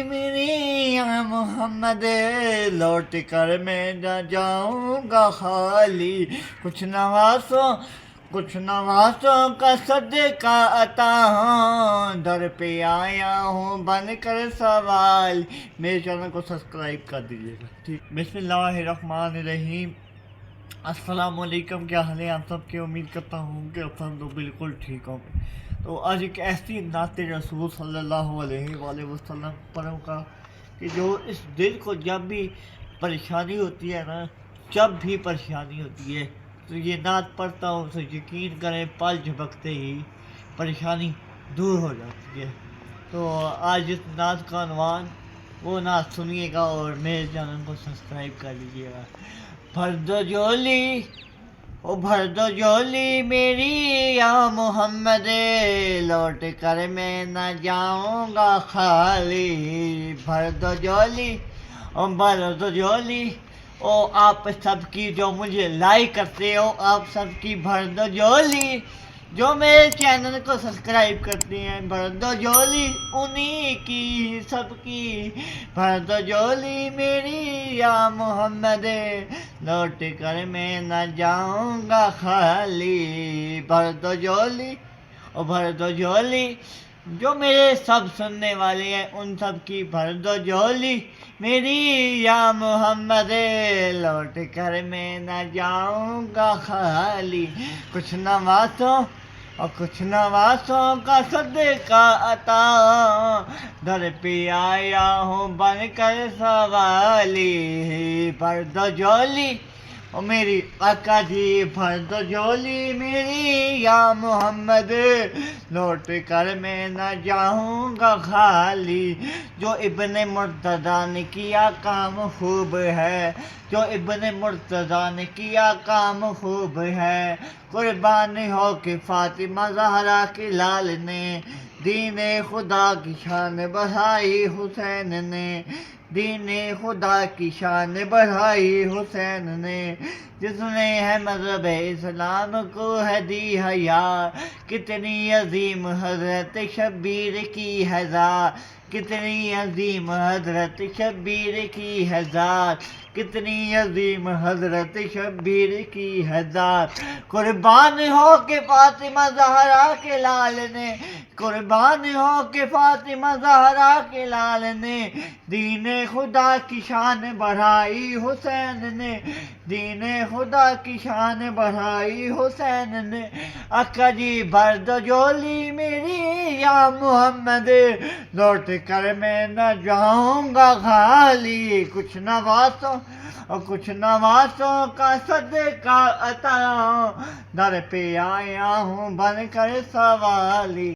میری یا محمد لوٹ کر میں نہ جاؤں گا خالی، کچھ نوازوں کا صدقہ عطا ہوں، در پہ آیا ہوں بن کر سوال۔ میرے چینل کو سبسکرائب کر دیجیے گا، ٹھیک۔ بسم اللہ الرحمن الرحیم۔ السلام علیکم، کیا حال ہے آپ سب کے؟ امید کرتا ہوں کہ آپ سب لوگ بالکل ٹھیک ہوں گے۔ تو آج ایک ایسی نعت رسول صلی اللہ علیہ وآلہ وسلم پڑھوں گا کہ جو اس دل کو جب بھی پریشانی ہوتی ہے نا، جب بھی پریشانی ہوتی ہے تو یہ نعت پڑھتا ہوں تو یقین کریں پل جھپکتے ہی پریشانی دور ہو جاتی ہے۔ تو آج اس نعت کا عنوان وہ نعت سنیے گا اور میرے چینل کو سبسکرائب کر لیجیے گا۔ بھر دو جھولی او بھر دو جھولی میری یا محمد، لوٹ کر میں نہ جاؤں گا خالی۔ بھر دو جھولی او بھر دو جھولی، او آپ سب کی جو مجھے لائک کرتے ہو، آپ سب کی بھر دو جھولی، جو میرے چینل کو سبسکرائب کرتی ہیں، بھر دو جھولی انہی کی سب کی، بھر دو جھولی میری یا محمد، لوٹ کر میں نہ جاؤں گا خالی۔ بھر دو جھولی او بھر دو جھولی، جو میرے سب سننے والے ہیں ان سب کی بھر دو جھولی میری یا محمد، لوٹ کر میں نہ جاؤں گا خالی۔ کچھ نوازوں کا صدقہ عطا، در پہ آیا ہوں بن کر سوالی۔ بھر دو جھولی او میری آقا جی، بھر دو جھولی میری یا محمد، لوٹ کر میں نہ جاؤں گا خالی۔ جو ابن مرتضیٰ نے کیا کام خوب ہے، جو ابن مرتضیٰ نے کیا کام خوب ہے، قربان ہو کہ فاطمہ زہرا کے لال نے دین خدا کی شان بڑھائی، حسین نے دین خدا کی شان بڑھائی، حسین نے، جس نے ہے مذہب اسلام کو ہے دی حیا، کتنی عظیم حضرت شبیر کی ہے ذات، کتنی عظیم حضرت شبیر کی ہے ذات، کتنی عظیم حضرت شبیر کی ہے ذات۔ قربان ہو کہ فاطمہ زہرا کے لال نے، قربان ہو کہ فاطمہ زہرا کے لال نے دین خدا کی شان بڑھائی، حسین نے دین خدا کی شان بڑھائی، حسین نے۔ آقا جی بھر دو جھولی میری یا محمد، لوٹ کر میں نہ جاؤں گا خالی۔ کچھ نوازوں کا صدقہ عطا، در پہ آیا ہوں بن کر سوالی۔